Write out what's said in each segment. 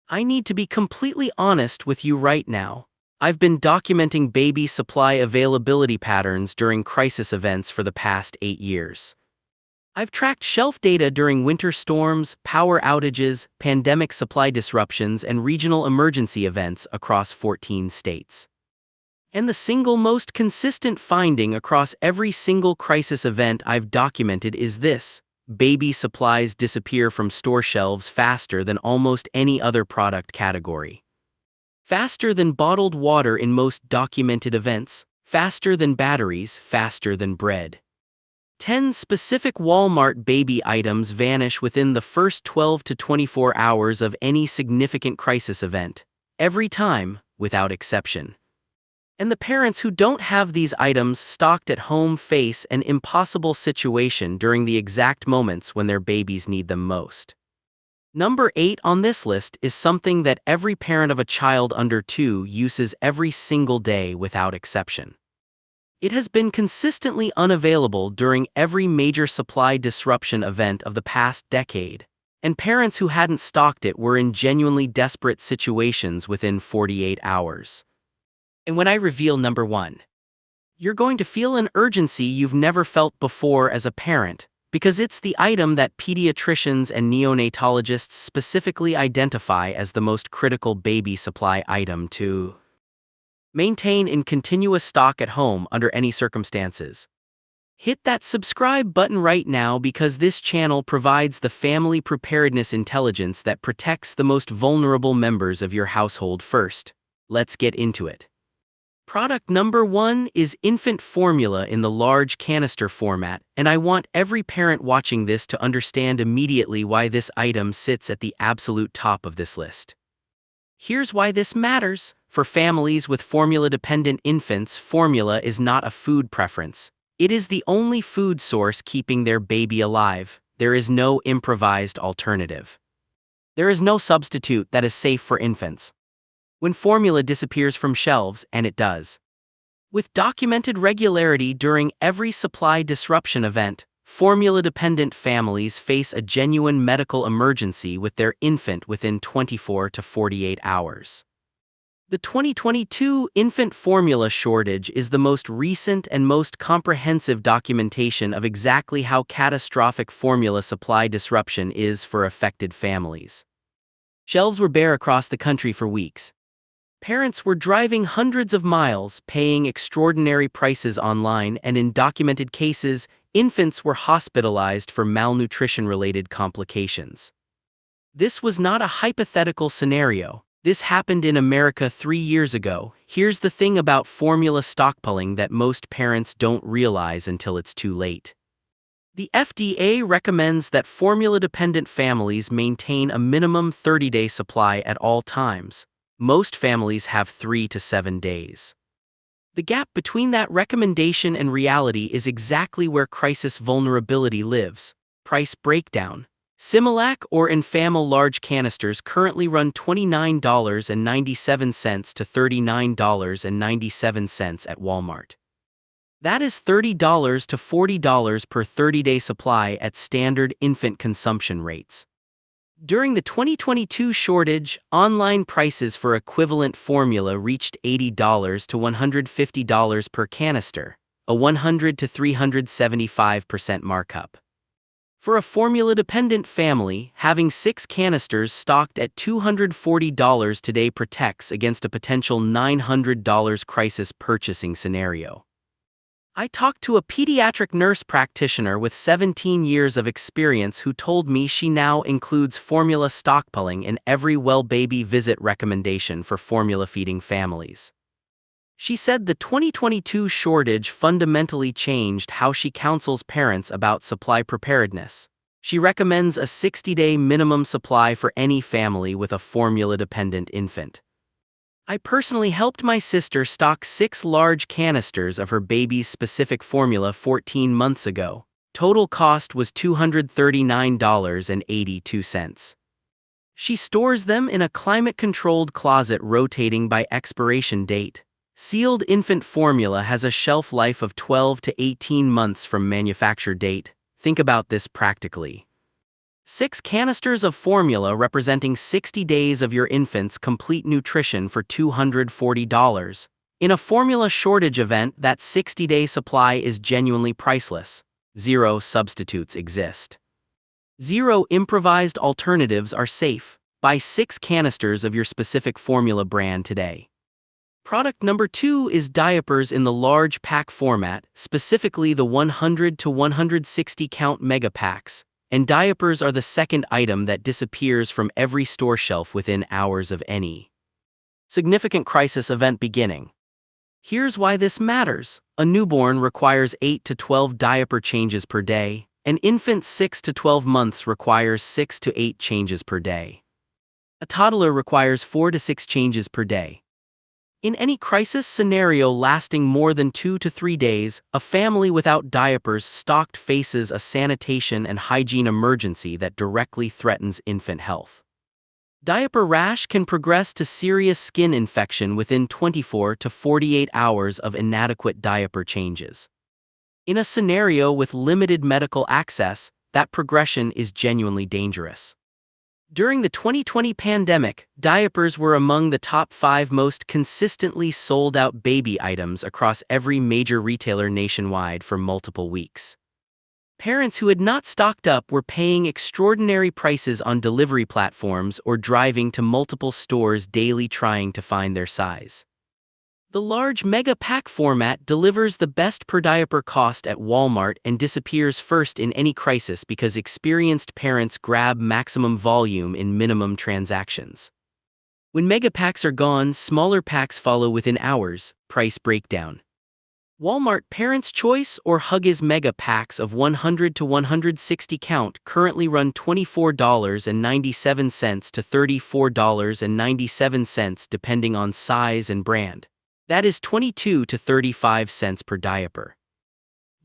I need to be completely honest with you right now. I've been documenting baby supply availability patterns during crisis events for the past 8 years. I've tracked shelf data during winter storms, power outages, pandemic supply disruptions, and regional emergency events across 14 states. And the single most consistent finding across every single crisis event I've documented is this: baby supplies disappear from store shelves faster than almost any other product category. Faster than bottled water in most documented events, faster than batteries, faster than bread. 10 specific Walmart baby items vanish within the first 12 to 24 hours of any significant crisis event. Every time, without exception. And the parents who don't have these items stocked at home face an impossible situation during the exact moments when their babies need them most. Number 8 on this list is something that every parent of a child under 2 uses every single day without exception. It has been consistently unavailable during every major supply disruption event of the past decade, and parents who hadn't stocked it were in genuinely desperate situations within 48 hours. And when I reveal number 1, you're going to feel an urgency you've never felt before as a parent, because it's the item that pediatricians and neonatologists specifically identify as the most critical baby supply item to maintain in continuous stock at home under any circumstances. Hit that subscribe button right now, because this channel provides the family preparedness intelligence that protects the most vulnerable members of your household first. Let's get into it. Product number 1 is infant formula in the large canister format, and I want every parent watching this to understand immediately why this item sits at the absolute top of this list. Here's why this matters. For families with formula-dependent infants, formula is not a food preference. It is the only food source keeping their baby alive. There is no improvised alternative. There is no substitute that is safe for infants. When formula disappears from shelves, and it does, with documented regularity during every supply disruption event, formula-dependent families face a genuine medical emergency with their infant within 24 to 48 hours. The 2022 infant formula shortage is the most recent and most comprehensive documentation of exactly how catastrophic formula supply disruption is for affected families. Shelves were bare across the country for weeks. Parents were driving hundreds of miles, paying extraordinary prices online, and in documented cases, infants were hospitalized for malnutrition-related complications. This was not a hypothetical scenario. This happened in America 3 years ago. Here's the thing about formula stockpiling that most parents don't realize until it's too late. The FDA recommends that formula-dependent families maintain a minimum 30-day supply at all times. Most families have 3 to 7 days. The gap between that recommendation and reality is exactly where crisis vulnerability lives. Price breakdown. Similac or Enfamil large canisters currently run $29.97 to $39.97 at Walmart. That is $30 to $40 per 30-day supply at standard infant consumption rates. During the 2022 shortage, online prices for equivalent formula reached $80 to $150 per canister, a 100 to 375% markup. For a formula-dependent family, having 6 canisters stocked at $240 today protects against a potential $900 crisis purchasing scenario. I talked to a pediatric nurse practitioner with 17 years of experience who told me she now includes formula stockpiling in every well-baby visit recommendation for formula-feeding families. She said the 2022 shortage fundamentally changed how she counsels parents about supply preparedness. She recommends a 60-day minimum supply for any family with a formula-dependent infant. I personally helped my sister stock 6 large canisters of her baby's specific formula 14 months ago. Total cost was $239.82. She stores them in a climate-controlled closet rotating by expiration date. Sealed infant formula has a shelf life of 12 to 18 months from manufacture date. Think about this practically. 6 canisters of formula representing 60 days of your infant's complete nutrition for $240. In a formula shortage event, that 60-day supply is genuinely priceless. 0 substitutes exist. 0 improvised alternatives are safe. Buy 6 canisters of your specific formula brand today. Product number 2 is diapers in the large pack format, specifically the 100 to 160 count mega packs. And diapers are the second item that disappears from every store shelf within hours of any significant crisis event beginning. Here's why this matters. A newborn requires 8 to 12 diaper changes per day. An infant 6 to 12 months requires 6 to 8 changes per day. A toddler requires 4 to 6 changes per day. In any crisis scenario lasting more than 2 to 3 days, a family without diapers stocked faces a sanitation and hygiene emergency that directly threatens infant health. Diaper rash can progress to serious skin infection within 24 to 48 hours of inadequate diaper changes. In a scenario with limited medical access, that progression is genuinely dangerous. During the 2020 pandemic, diapers were among the top 5 most consistently sold out baby items across every major retailer nationwide for multiple weeks. Parents who had not stocked up were paying extraordinary prices on delivery platforms or driving to multiple stores daily trying to find their size. The large mega pack format delivers the best per diaper cost at Walmart and disappears first in any crisis because experienced parents grab maximum volume in minimum transactions. When mega packs are gone, smaller packs follow within hours. Price breakdown. Walmart Parents' Choice or Huggies mega packs of 100 to 160 count currently run $24.97 to $34.97 depending on size and brand. That is 22 to 35 cents per diaper.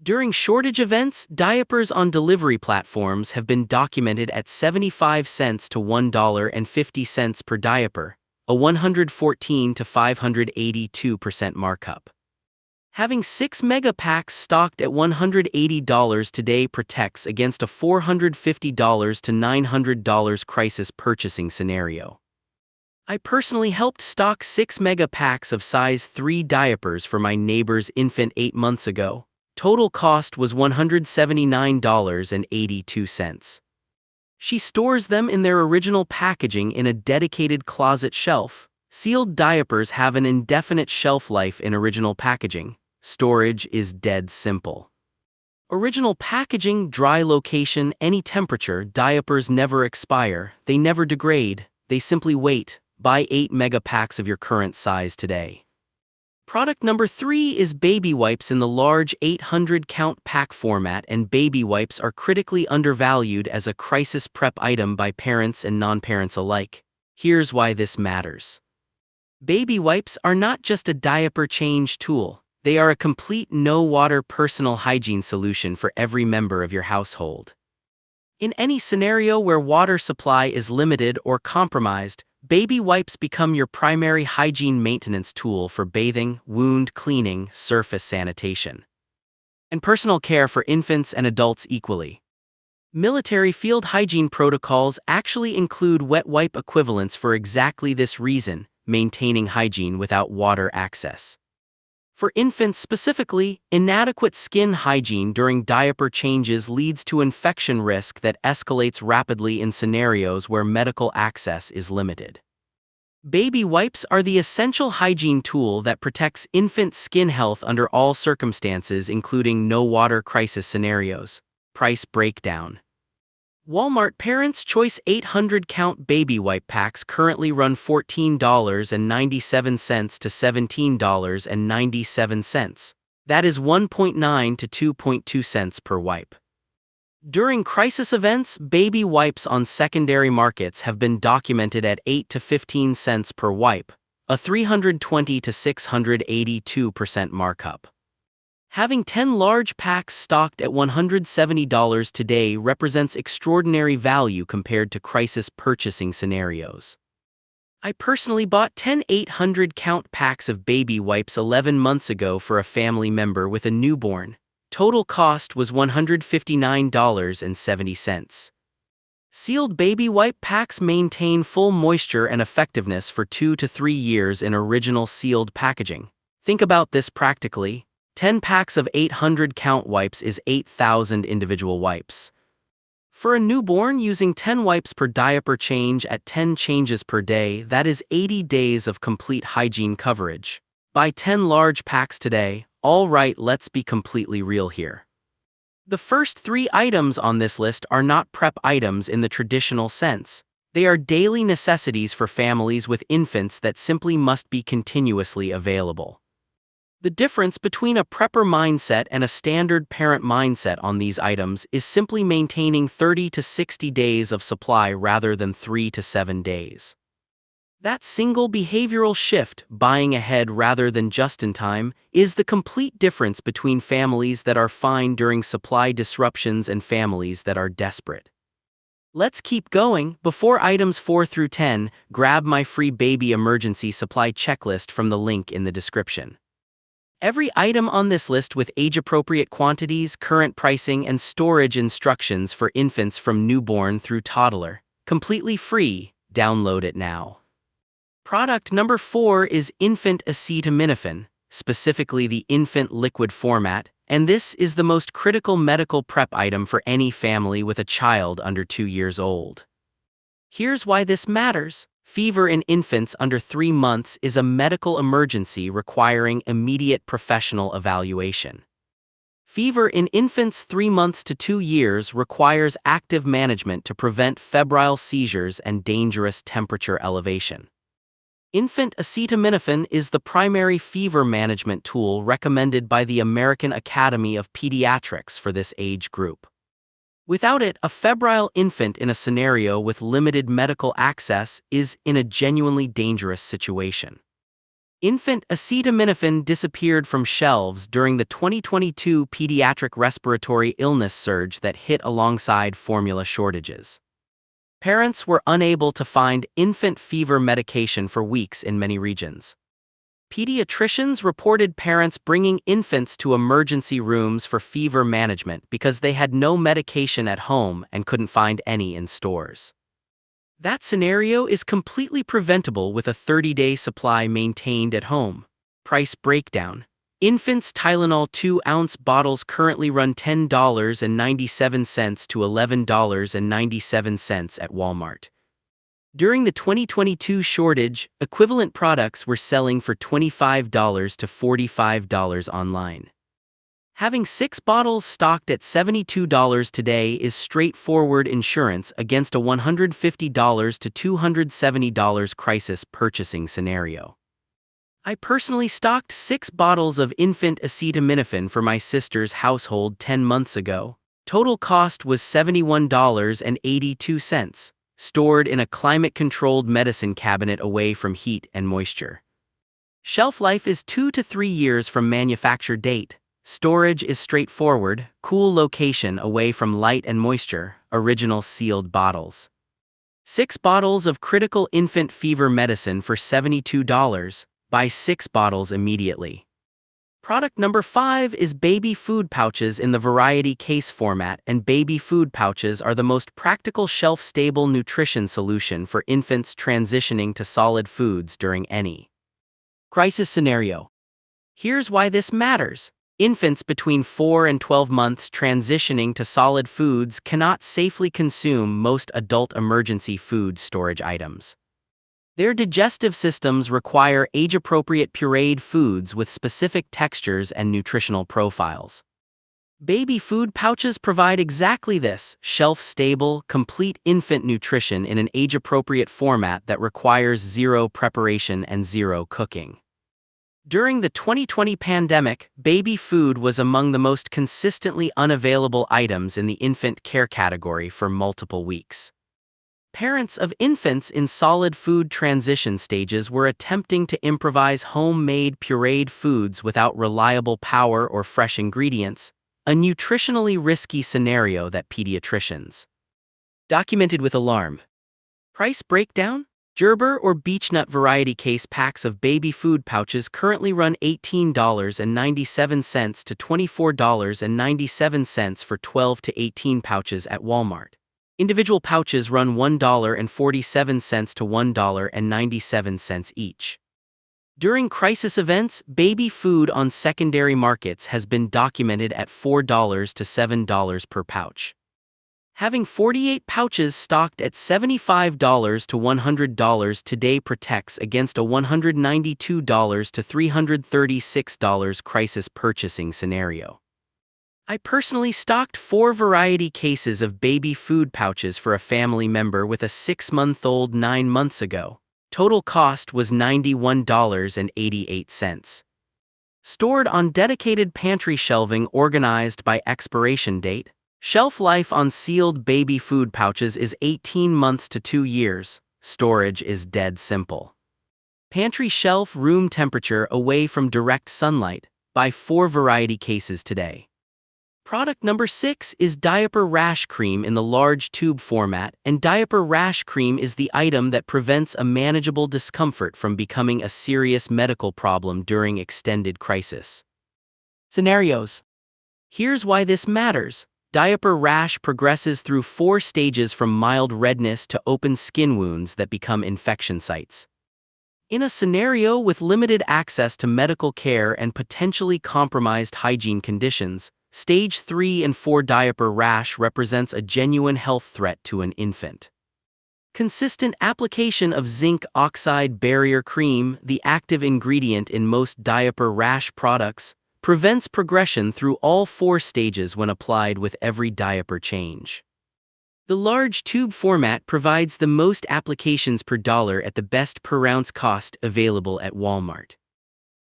During shortage events, diapers on delivery platforms have been documented at 75 cents to $1.50 per diaper, a 114 to 582% markup. Having 6 mega packs stocked at $180 today protects against a $450 to $900 crisis purchasing scenario. I personally helped stock 6 mega packs of size 3 diapers for my neighbor's infant 8 months ago. Total cost was $179.82. She stores them in their original packaging in a dedicated closet shelf. Sealed diapers have an indefinite shelf life in original packaging. Storage is dead simple. Original packaging, dry location, any temperature, diapers never expire, they never degrade, they simply wait. Buy 8 mega packs of your current size today. Product number 3 is baby wipes in the large 800 count pack format, and baby wipes are critically undervalued as a crisis prep item by parents and non-parents alike. Here's why this matters. Baby wipes are not just a diaper change tool, they are a complete no-water personal hygiene solution for every member of your household. In any scenario where water supply is limited or compromised, baby wipes become your primary hygiene maintenance tool for bathing, wound cleaning, surface sanitation, and personal care for infants and adults equally. Military field hygiene protocols actually include wet wipe equivalents for exactly this reason, maintaining hygiene without water access. For infants specifically, inadequate skin hygiene during diaper changes leads to infection risk that escalates rapidly in scenarios where medical access is limited. Baby wipes are the essential hygiene tool that protects infant skin health under all circumstances, including no-water crisis scenarios. Price breakdown. Walmart Parents' Choice 800 count baby wipe packs currently run $14.97 to $17.97. That is 1.9 to 2.2 cents per wipe. During crisis events, baby wipes on secondary markets have been documented at 8 to 15 cents per wipe, a 320 to 682% markup. Having 10 large packs stocked at $170 today represents extraordinary value compared to crisis purchasing scenarios. I personally bought 10 800 count packs of baby wipes 11 months ago for a family member with a newborn. Total cost was $159.70. Sealed baby wipe packs maintain full moisture and effectiveness for 2 to 3 years in original sealed packaging. Think about this practically. 10 packs of 800 count wipes is 8,000 individual wipes. For a newborn, using 10 wipes per diaper change at 10 changes per day, that is 80 days of complete hygiene coverage. Buy 10 large packs today. All right, let's be completely real here. The first 3 items on this list are not prep items in the traditional sense. They are daily necessities for families with infants that simply must be continuously available. The difference between a prepper mindset and a standard parent mindset on these items is simply maintaining 30 to 60 days of supply rather than 3 to 7 days. That single behavioral shift, buying ahead rather than just in time, is the complete difference between families that are fine during supply disruptions and families that are desperate. Let's keep going. Before items 4 through 10, grab my free baby emergency supply checklist from the link in the description. Every item on this list with age-appropriate quantities, current pricing, and storage instructions for infants from newborn through toddler. Completely free. Download it now. Product number 4 is infant acetaminophen, specifically the infant liquid format, and this is the most critical medical prep item for any family with a child under 2 years old. Here's why this matters. Fever in infants under 3 months is a medical emergency requiring immediate professional evaluation. Fever in infants 3 months to 2 years requires active management to prevent febrile seizures and dangerous temperature elevation. Infant acetaminophen is the primary fever management tool recommended by the American Academy of Pediatrics for this age group. Without it, a febrile infant in a scenario with limited medical access is in a genuinely dangerous situation. Infant acetaminophen disappeared from shelves during the 2022 pediatric respiratory illness surge that hit alongside formula shortages. Parents were unable to find infant fever medication for weeks in many regions. Pediatricians reported parents bringing infants to emergency rooms for fever management because they had no medication at home and couldn't find any in stores. That scenario is completely preventable with a 30-day supply maintained at home. Price breakdown. Infants Tylenol 2-ounce bottles currently run $10.97 to $11.97 at Walmart. During the 2022 shortage, equivalent products were selling for $25 to $45 online. Having 6 bottles stocked at $72 today is straightforward insurance against a $150 to $270 crisis purchasing scenario. I personally stocked 6 bottles of infant acetaminophen for my sister's household 10 months ago. Total cost was $71.82, stored in a climate-controlled medicine cabinet away from heat and moisture. Shelf life is 2 to 3 years from manufacture date. Storage is straightforward, cool location away from light and moisture, original sealed bottles. 6 bottles of critical infant fever medicine for $72. Buy 6 bottles immediately. Product number 5 is baby food pouches in the variety case format, and baby food pouches are the most practical shelf-stable nutrition solution for infants transitioning to solid foods during any crisis scenario. Here's why this matters. Infants between 4 and 12 months transitioning to solid foods cannot safely consume most adult emergency food storage items. Their digestive systems require age-appropriate pureed foods with specific textures and nutritional profiles. Baby food pouches provide exactly this: shelf-stable, complete infant nutrition in an age-appropriate format that requires 0 preparation and 0 cooking. During the 2020 pandemic, baby food was among the most consistently unavailable items in the infant care category for multiple weeks. Parents of infants in solid food transition stages were attempting to improvise homemade pureed foods without reliable power or fresh ingredients, a nutritionally risky scenario that pediatricians documented with alarm. Price breakdown? Gerber or Beechnut variety case packs of baby food pouches currently run $18.97 to $24.97 for 12 to 18 pouches at Walmart. Individual pouches run $1.47 to $1.97 each. During crisis events, baby food on secondary markets has been documented at $4 to $7 per pouch. Having 48 pouches stocked at $75 to $100 today protects against a $192 to $336 crisis purchasing scenario. I personally stocked 4 variety cases of baby food pouches for a family member with a 6-month-old 9 months ago. Total cost was $91.88. Stored on dedicated pantry shelving organized by expiration date. Shelf life on sealed baby food pouches is 18 months to 2 years. Storage is dead simple. Pantry shelf room temperature away from direct sunlight. Buy 4 variety cases today. Product number 6 is diaper rash cream in the large tube format, and diaper rash cream is the item that prevents a manageable discomfort from becoming a serious medical problem during extended crisis scenarios. Here's why this matters. Diaper rash progresses through 4 stages from mild redness to open skin wounds that become infection sites. In a scenario with limited access to medical care and potentially compromised hygiene conditions, Stage 3 and 4 diaper rash represents a genuine health threat to an infant. Consistent application of zinc oxide barrier cream, the active ingredient in most diaper rash products, prevents progression through all 4 stages when applied with every diaper change. The large tube format provides the most applications per dollar at the best per ounce cost available at Walmart.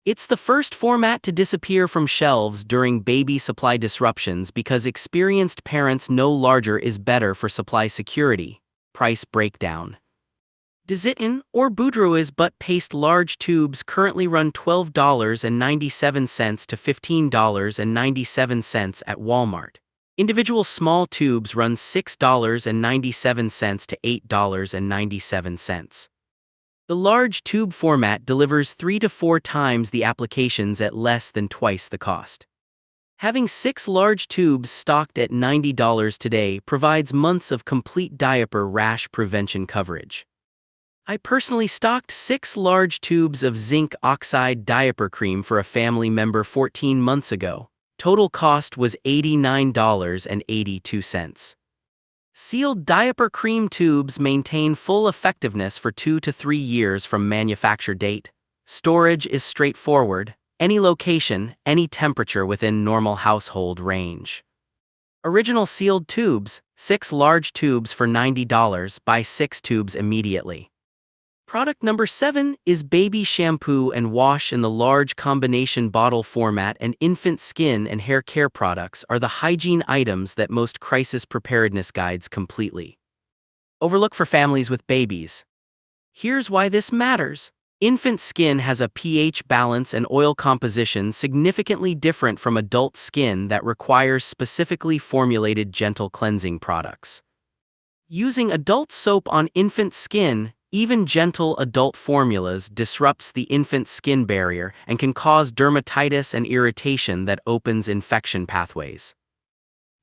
It's the first format to disappear from shelves during baby supply disruptions because experienced parents know larger is better for supply security. Price breakdown. Dizitin or Boudreaux's butt paste large tubes currently run $12.97 to $15.97 at Walmart. Individual small tubes run $6.97 to $8.97. The large tube format delivers 3 to 4 times the applications at less than twice the cost. Having 6 large tubes stocked at $90 today provides months of complete diaper rash prevention coverage. I personally stocked 6 large tubes of zinc oxide diaper cream for a family member 14 months ago. Total cost was $89.82. Sealed diaper cream tubes maintain full effectiveness for 2 to 3 years from manufacture date. Storage is straightforward, any location, any temperature within normal household range. Original sealed tubes, 6 large tubes for $90, buy 6 tubes immediately. Product number 7 is baby shampoo and wash in the large combination bottle format, and infant skin and hair care products are the hygiene items that most crisis preparedness guides completely overlook for families with babies. Here's why this matters. Infant skin has a pH balance and oil composition significantly different from adult skin that requires specifically formulated gentle cleansing products. Using adult soap on infant skin, even gentle adult formulas, disrupts the infant skin barrier and can cause dermatitis and irritation that opens infection pathways.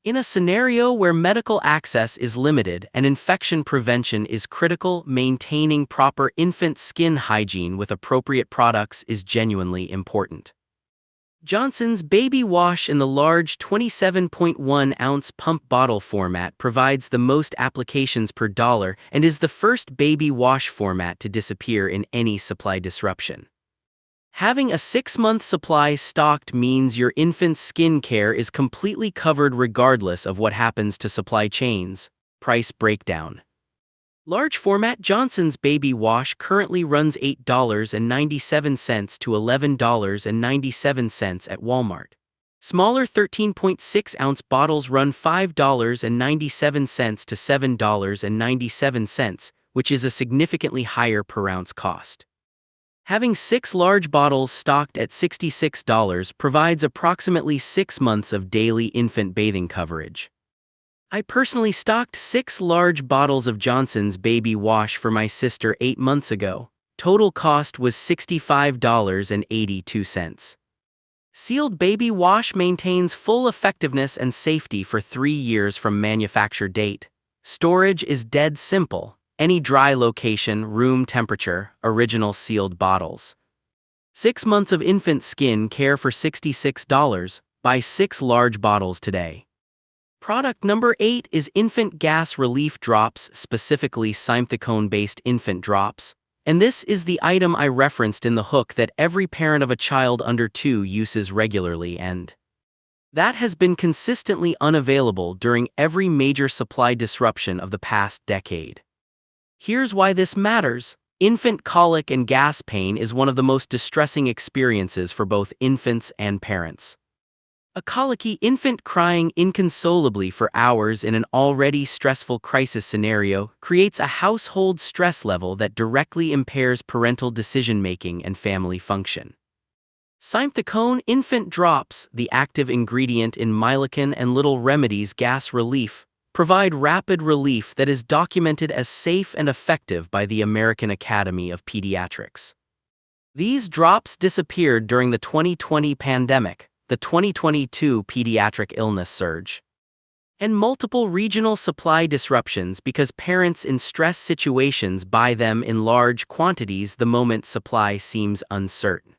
In a scenario where medical access is limited and infection prevention is critical, maintaining proper infant skin hygiene with appropriate products is genuinely important. Johnson's Baby Wash in the large 27.1-ounce pump bottle format provides the most applications per dollar and is the first baby wash format to disappear in any supply disruption. Having a 6-month supply stocked means your infant's skin care is completely covered regardless of what happens to supply chains. Price breakdown. Large format Johnson's Baby Wash currently runs $8.97 to $11.97 at Walmart. Smaller 13.6-ounce bottles run $5.97 to $7.97, which is a significantly higher per ounce cost. Having 6 large bottles stocked at $66 provides approximately 6 months of daily infant bathing coverage. I personally stocked 6 large bottles of Johnson's Baby Wash for my sister 8 months ago. Total cost was $65.82. Sealed Baby Wash maintains full effectiveness and safety for 3 years from manufacture date. Storage is dead simple. Any dry location, room temperature, original sealed bottles. 6 months of infant skin care for $66. Buy 6 large bottles today. Product number 8 is infant gas relief drops, specifically simethicone-based infant drops. And this is the item I referenced in the hook that every parent of a child under 2 uses regularly, and that has been consistently unavailable during every major supply disruption of the past decade. Here's why this matters. Infant colic and gas pain is one of the most distressing experiences for both infants and parents. A colicky infant crying inconsolably for hours in an already stressful crisis scenario creates a household stress level that directly impairs parental decision-making and family function. Simethicone infant drops, the active ingredient in Mylican and Little Remedies gas relief, provide rapid relief that is documented as safe and effective by the American Academy of Pediatrics. These drops disappeared during the 2020 pandemic, the 2022 pediatric illness surge, and multiple regional supply disruptions because parents in stress situations buy them in large quantities the moment supply seems uncertain.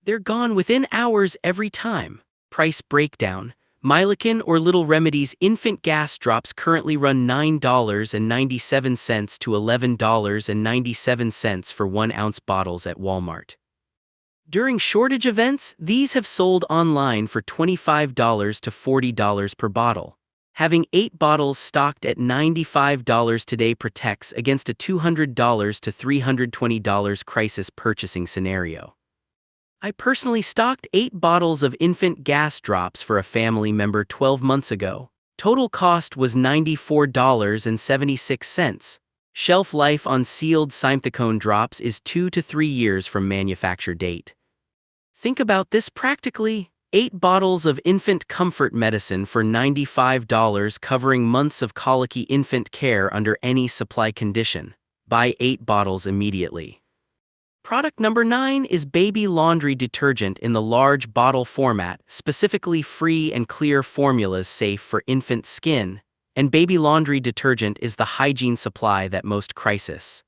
They're gone within hours every time. Price breakdown. Mylican or Little Remedies infant gas drops currently run $9.97 to $11.97 for 1-ounce bottles at Walmart. During shortage events, these have sold online for $25 to $40 per bottle. Having 8 bottles stocked at $95 today protects against a $200 to $320 crisis purchasing scenario. I personally stocked 8 bottles of infant gas drops for a family member 12 months ago. Total cost was $94.76. Shelf life on sealed simethicone drops is 2 to 3 years from manufacture date. Think about this practically. 8 bottles of infant comfort medicine for $95 covering months of colicky infant care under any supply condition. Buy 8 bottles immediately. Product number 9 is baby laundry detergent in the large bottle format, specifically free and clear formulas safe for infant skin, and baby laundry detergent is the hygiene supply that most crisis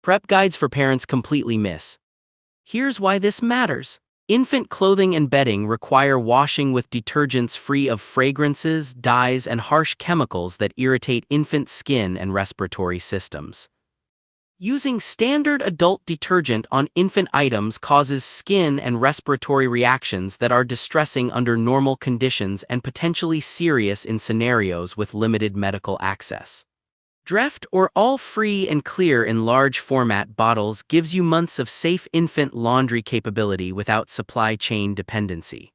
prep guides for parents completely miss. Here's why this matters. Infant clothing and bedding require washing with detergents free of fragrances, dyes, and harsh chemicals that irritate infant skin and respiratory systems. Using standard adult detergent on infant items causes skin and respiratory reactions that are distressing under normal conditions and potentially serious in scenarios with limited medical access. Dreft or all free and clear in large format bottles gives you months of safe infant laundry capability without supply chain dependency.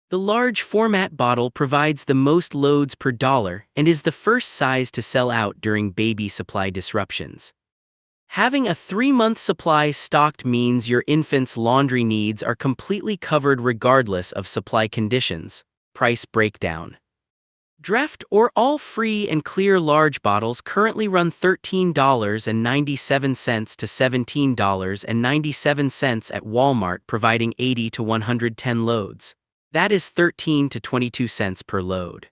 The large format bottle provides the most loads per dollar and is the first size to sell out during baby supply disruptions. Having a 3-month supply stocked means your infant's laundry needs are completely covered regardless of supply conditions. Price breakdown. Dreft or all free and clear large bottles currently run $13.97 to $17.97 at Walmart, providing 80 to 110 loads. That is 13 to 22 cents per load.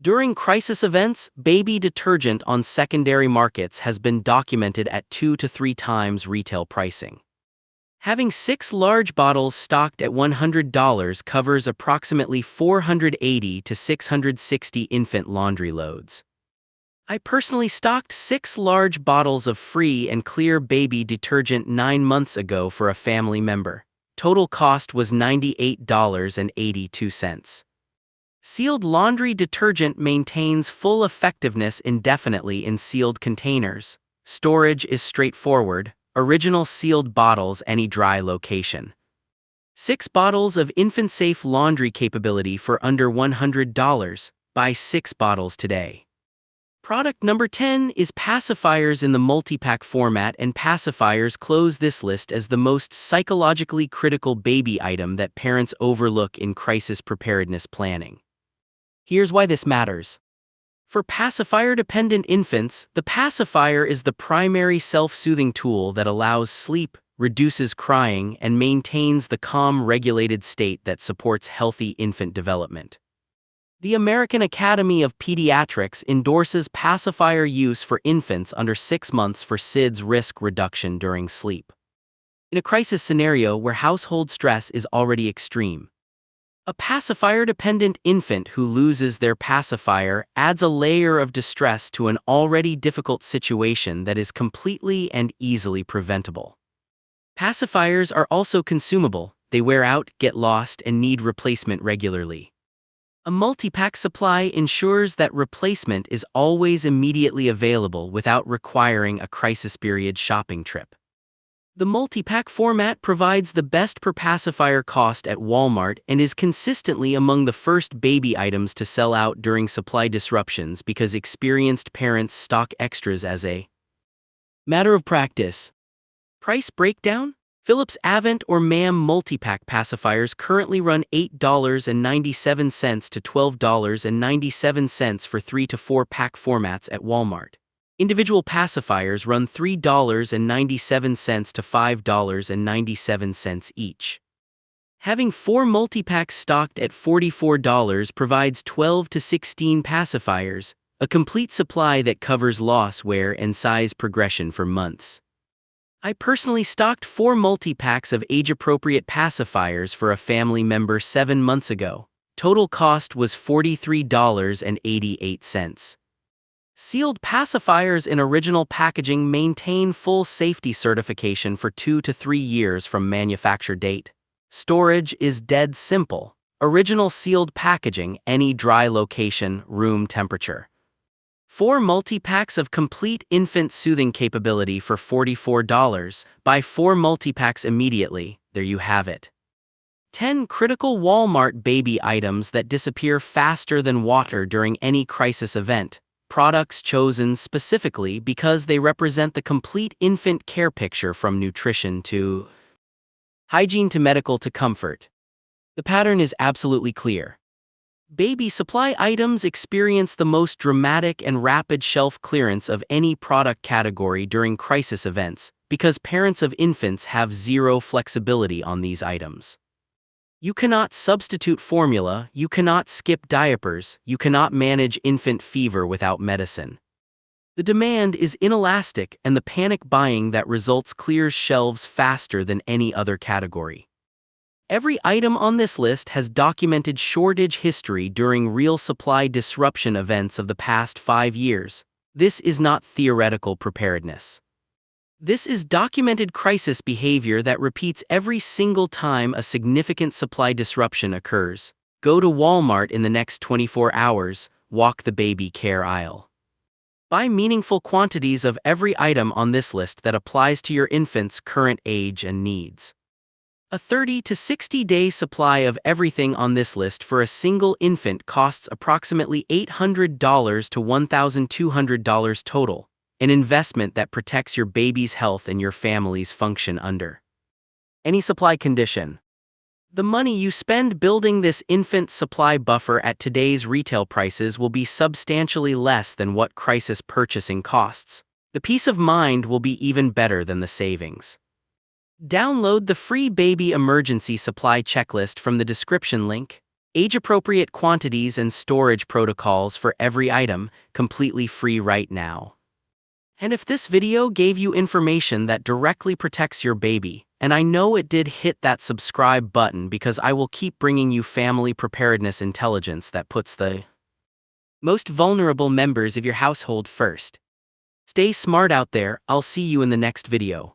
During crisis events, baby detergent on secondary markets has been documented at 2 to 3 times retail pricing. Having 6 large bottles stocked at $100 covers approximately 480 to 660 infant laundry loads. I personally stocked 6 large bottles of free and clear baby detergent 9 months ago for a family member. Total cost was $98.82. Sealed laundry detergent maintains full effectiveness indefinitely in sealed containers. Storage is straightforward. Original sealed bottles any dry location. 6 bottles of infant-safe laundry capability for under $100. Buy 6 bottles today. Product number 10 is pacifiers in the multi-pack format, and pacifiers close this list as the most psychologically critical baby item that parents overlook in crisis preparedness planning. Here's why this matters. For pacifier-dependent infants, the pacifier is the primary self-soothing tool that allows sleep, reduces crying, and maintains the calm, regulated state that supports healthy infant development. The American Academy of Pediatrics endorses pacifier use for infants under 6 months for SIDS risk reduction during sleep. In a crisis scenario where household stress is already extreme, a pacifier-dependent infant who loses their pacifier adds a layer of distress to an already difficult situation that is completely and easily preventable. Pacifiers are also consumable. They wear out, get lost, and need replacement regularly. A multi-pack supply ensures that replacement is always immediately available without requiring a crisis period shopping trip. The multi-pack format provides the best per pacifier cost at Walmart and is consistently among the first baby items to sell out during supply disruptions because experienced parents stock extras as a matter of practice. Price breakdown? Philips Avent or MAM multi-pack pacifiers currently run $8.97 to $12.97 for 3 to 4 pack formats at Walmart. Individual pacifiers run $3.97 to $5.97 each. Having 4 multi-packs stocked at $44 provides 12 to 16 pacifiers, a complete supply that covers loss, wear, and size progression for months. I personally stocked 4 multi-packs of age-appropriate pacifiers for a family member 7 months ago. Total cost was $43.88. Sealed pacifiers in original packaging maintain full safety certification for 2 to 3 years from manufacture date. Storage is dead simple. Original sealed packaging, any dry location, room temperature. 4 multi-packs of complete infant soothing capability for $44. Buy 4 multi-packs immediately. There you have it. 10 critical Walmart baby items that disappear faster than water during any crisis event. Products chosen specifically because they represent the complete infant care picture, from nutrition to hygiene to medical to comfort. The pattern is absolutely clear. Baby supply items experience the most dramatic and rapid shelf clearance of any product category during crisis events because parents of infants have zero flexibility on these items. You cannot substitute formula, you cannot skip diapers, you cannot manage infant fever without medicine. The demand is inelastic, and the panic buying that results clears shelves faster than any other category. Every item on this list has documented shortage history during real supply disruption events of the past 5 years. This is not theoretical preparedness. This is documented crisis behavior that repeats every single time a significant supply disruption occurs. Go to Walmart in the next 24 hours, walk the baby care aisle. Buy meaningful quantities of every item on this list that applies to your infant's current age and needs. A 30 to 60-day supply of everything on this list for a single infant costs approximately $800 to $1,200 total. An investment that protects your baby's health and your family's function under any supply condition. The money you spend building this infant supply buffer at today's retail prices will be substantially less than what crisis purchasing costs. The peace of mind will be even better than the savings. Download the free baby emergency supply checklist from the description link. Age-appropriate quantities and storage protocols for every item, completely free right now. And if this video gave you information that directly protects your baby, and I know it did, hit that subscribe button, because I will keep bringing you family preparedness intelligence that puts the most vulnerable members of your household first. Stay smart out there. I'll see you in the next video.